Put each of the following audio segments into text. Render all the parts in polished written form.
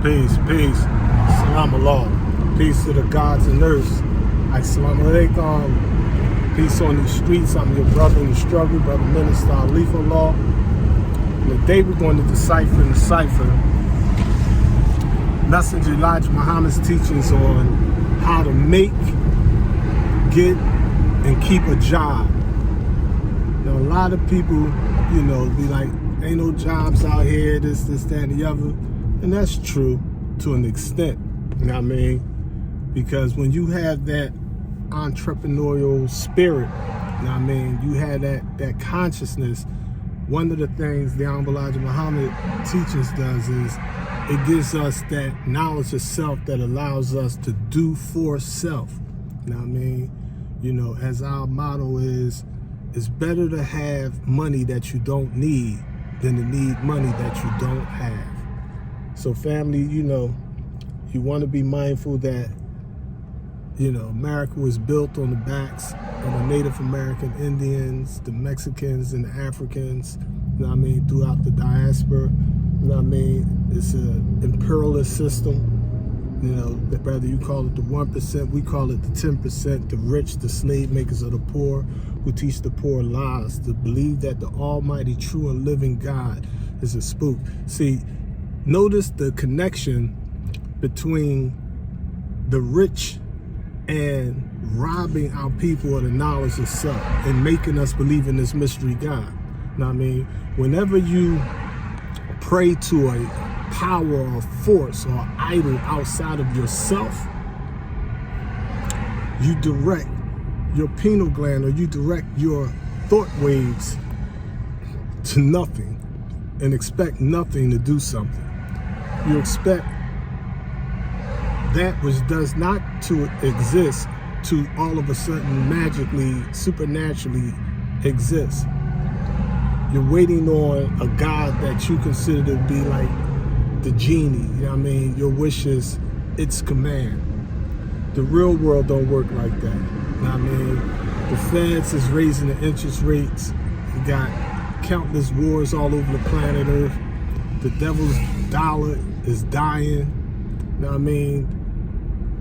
Peace, peace. Salam Allah. Peace to the gods and earths. Assalamu alaikum. Peace on these streets. I'm your brother in the struggle, Brother Minister Alif Allah. And today we're going to decipher and decipher Messenger Elijah Muhammad's teachings on how to make, get, and keep a job. Now, a lot of people, be like, ain't no jobs out here, this, that, and the other. And that's true to an extent, you know what I mean? Because when you have that entrepreneurial spirit, you know what I mean, you have that consciousness, one of the things the Honorable Elijah Muhammad teachings does is it gives us that knowledge of self that allows us to do for self. You know what I mean? As our motto is, it's better to have money that you don't need than to need money that you don't have. So family, you want to be mindful that, America was built on the backs of the Native American Indians, the Mexicans, and the Africans, throughout the diaspora. It's an imperialist system. Whether you call it the 1%, we call it the 10%, the rich, the slave makers of the poor, who teach the poor lies, to believe that the almighty, true, and living God is a spook. See, notice the connection between the rich and robbing our people of the knowledge of self and making us believe in this mystery God. Whenever you pray to a power or force or idol outside of yourself, you direct your pineal gland, or you direct your thought waves to nothing and expect nothing to do something. You expect that which does not to exist to all of a sudden magically, supernaturally exist. You're waiting on a God that you consider to be like the genie, your wishes, its command. The real world don't work like that. The Feds is raising the interest rates. You got countless wars all over the planet Earth. The devil's dollar is dying.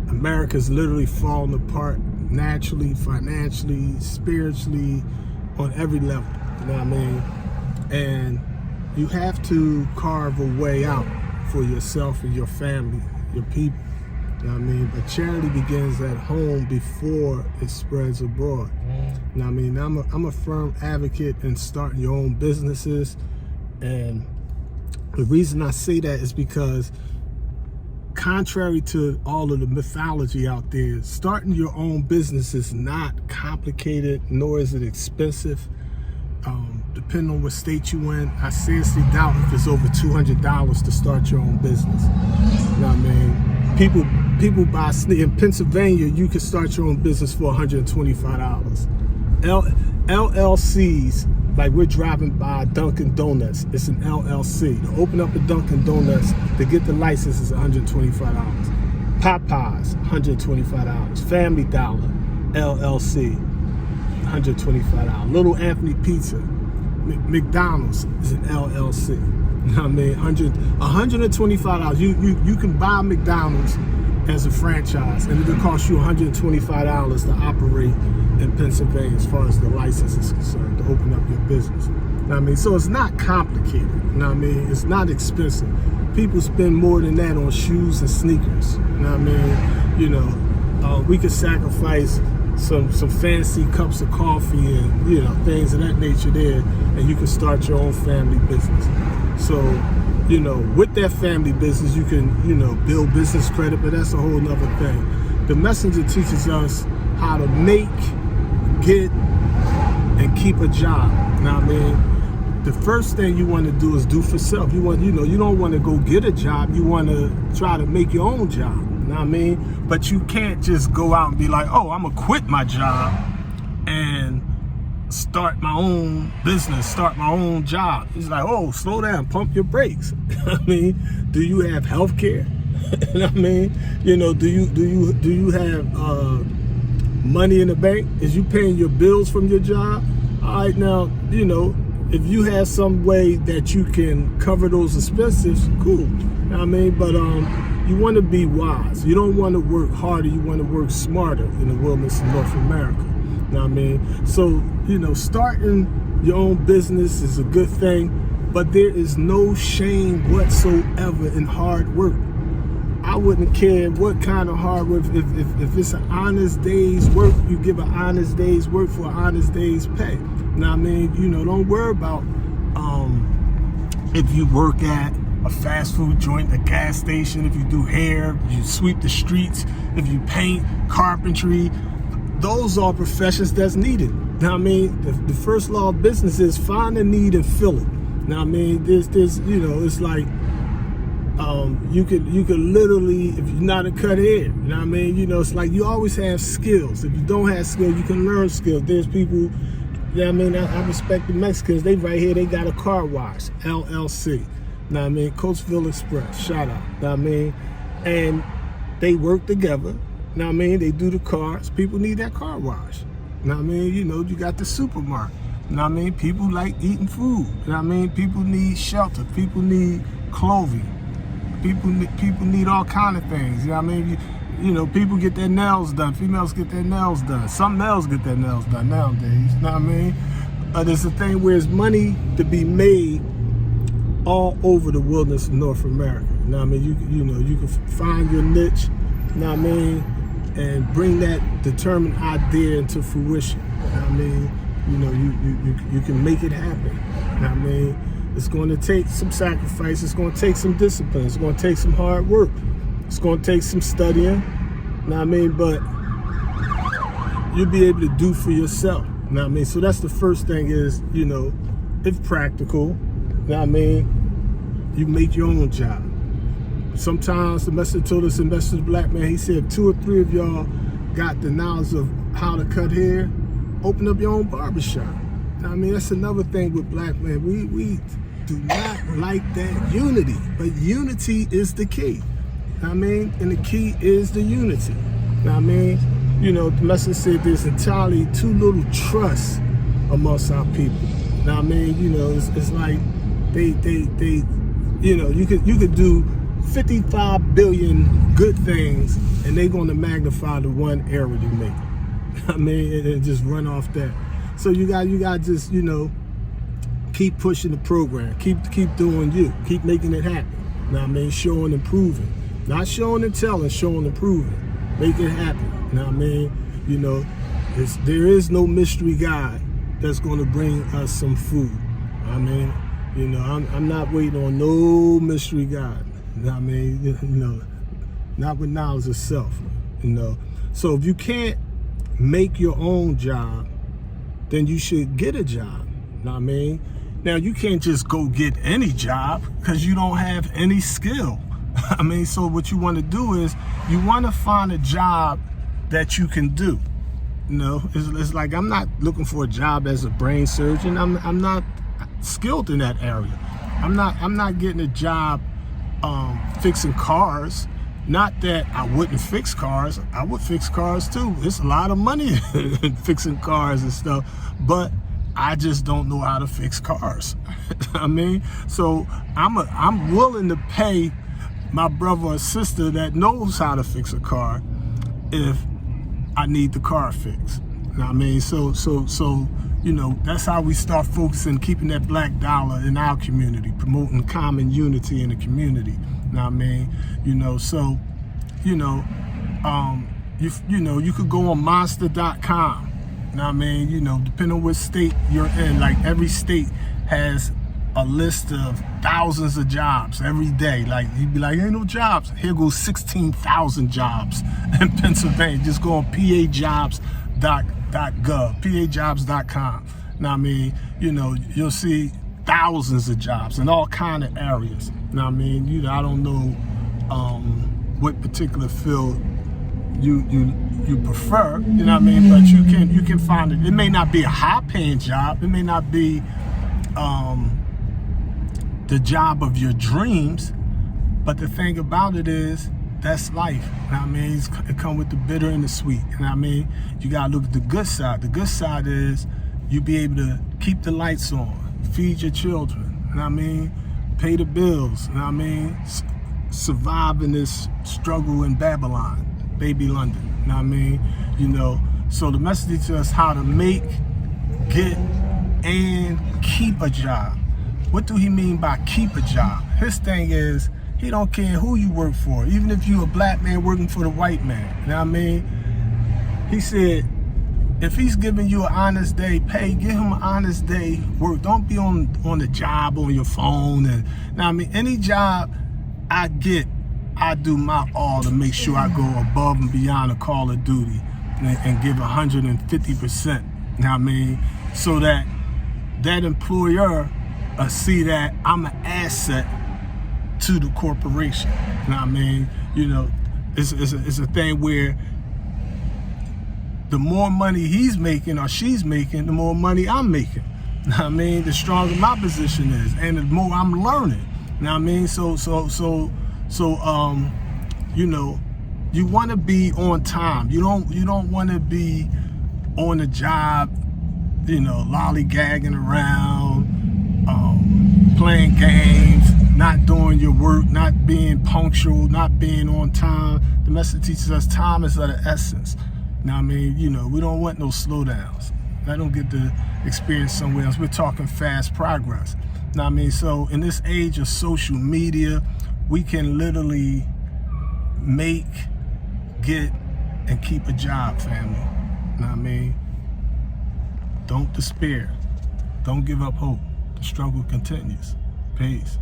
America's literally falling apart naturally, financially, spiritually, on every level. And you have to carve a way out for yourself and your family, your people. But charity begins at home before it spreads abroad. I'm a firm advocate in starting your own businesses. And the reason I say that is because, contrary to all of the mythology out there, starting your own business is not complicated, nor is it expensive. Depending on what state you in, I seriously doubt if it's over $200 to start your own business. People buy in Pennsylvania, you can start your own business for $125. LLCs, like we're driving by Dunkin' Donuts, it's an LLC. To open up a Dunkin' Donuts, to get the license is $125. Popeyes, $125. Family Dollar, LLC, $125. Little Anthony Pizza, McDonald's is an LLC. $125. You can buy McDonald's as a franchise, and it'll cost you $125 to operate in Pennsylvania as far as the license is concerned, to open up your business. So it's not complicated. It's not expensive. People spend more than that on shoes and sneakers. We could sacrifice some fancy cups of coffee and things of that nature there, and you can start your own family business. So with that family business, you can, build business credit, but that's a whole nother thing. The messenger teaches us how to make, get, and keep a job. The first thing you want to do is do for self. You don't want to go get a job. You want to try to make your own job. But you can't just go out and be like, oh, I'm gonna quit my job and start my own business, start my own job. He's like, oh, slow down, pump your brakes. Do you have health care? Do you have money in the bank? Is you paying your bills from your job? All right, now, if you have some way that you can cover those expenses, cool. You know what I mean? But you want to be wise. You don't want to work harder. You want to work smarter in the wilderness of North America. You know what I mean? So, starting your own business is a good thing, but there is no shame whatsoever in hard work. I wouldn't care what kind of hard work. If it's an honest day's work, you give an honest day's work for an honest day's pay. You know what I mean? Don't worry about if you work at a fast food joint, a gas station, if you do hair, you sweep the streets, if you paint, carpentry. Those are professions that's needed. You know what I mean? The first law of business is find a need and fill it. You know what I mean? There's it's like you could literally, if you're not a cut hair, you know what I mean? It's like you always have skills. If you don't have skills, you can learn skills. There's people, you know what I mean? I respect the Mexicans. They right here, they got a car wash, LLC. You know what I mean? Coachville Express, shout out. You know what I mean? And they work together. You know what I mean? They do the cars. People need that car wash. You know what I mean? You got the supermarket. You know what I mean? People like eating food. You know what I mean? People need shelter. People need clothing. People need all kind of things. You know what I mean? People get their nails done. Females get their nails done. Some males get their nails done nowadays. You know what I mean? There's a thing where there's money to be made all over the wilderness of North America. You know what I mean? You can find your niche. You know what I mean? And bring that determined idea into fruition. You know what I mean? You can make it happen. You know what I mean? It's going to take some sacrifice. It's going to take some discipline. It's going to take some hard work. It's going to take some studying. You know what I mean? But you'll be able to do for yourself. You know what I mean? So that's the first thing is, if practical, you know what I mean? You make your own job. Sometimes the messenger told us, Investor's Black Man, he said, if 2 or 3 of y'all got the knowledge of how to cut hair, open up your own barbershop. You know what I mean? That's another thing with black men. We do not like that unity, but unity is the key. You know what I mean? And the key is the unity. You know what I mean? The message said there's entirely too little trust amongst our people. You know what I mean? It's like they you could do 55 billion good things and they're going to magnify the one error you make. You know what I mean? And just run off that. So you got to just, keep pushing the program. Keep doing you. Keep making it happen. You know what I mean? Showing and proving. Not showing and telling, showing and proving. Make it happen. You know what I mean? There is no mystery guy that's going to bring us some food. I mean, I'm not waiting on no mystery guy. You know what I mean? Not with knowledge of self. So if you can't make your own job, then you should get a job. You know what I mean? Now, you can't just go get any job because you don't have any skill. I mean, so what you want to do is you want to find a job that you can do. It's like I'm not looking for a job as a brain surgeon. I'm not skilled in that area. I'm not getting a job fixing cars. Not that I wouldn't fix cars. I would fix cars too. It's a lot of money in fixing cars and stuff, but I just don't know how to fix cars. I mean, so I'm willing to pay my brother or sister that knows how to fix a car if I need the car fixed. You know what I mean? So that's how we start focusing, keeping that black dollar in our community, promoting common unity in the community. You know what I mean? You could go on monster.com. You know what I mean? Depending on what state you're in, like every state has a list of thousands of jobs every day. Like you'd be like, ain't no jobs. Here goes 16,000 jobs in Pennsylvania. Just go on pajobs.gov, pajobs.com. You know what I mean? You'll see thousands of jobs in all kind of areas. You know what I mean? I don't know what particular field you prefer, you know what I mean? But you can find it. It may not be a high-paying job. It may not be the job of your dreams. But the thing about it is, that's life. You know what I mean? It comes with the bitter and the sweet. You know what I mean? You gotta look at the good side. The good side is you be able to keep the lights on. feed your children, you know what I mean? Pay the bills, you know what I mean? Survive in this struggle in Babylon, baby London, you know what I mean? You know, so the message to us how to make, get, and keep a job. What do he mean by keep a job? His thing is, he don't care who you work for, even if you a black man working for the white man, you know what I mean? He said, if he's giving you an honest day pay, give him an honest day work. Don't be on the job on your phone. And now, I mean, any job I get, I do my all to make sure I go above and beyond the call of duty and give 150%. Now, I mean, so that employer see that I'm an asset to the corporation. Now, I mean, you know, it's a thing where the more money he's making or she's making, the more money I'm making. Now, I mean, the stronger my position is, and the more I'm learning. Now, I mean, so you know, you want to be on time. You don't want to be on the job, you know, lollygagging around, playing games, not doing your work, not being punctual, not being on time. The message teaches us time is of the essence. Now, I mean, you know, we don't want no slowdowns. I don't get to experience somewhere else. We're talking fast progress. Now, I mean, so in this age of social media, we can literally make, get, and keep a job, family. Now, I mean, don't despair. Don't give up hope. The struggle continues. Peace.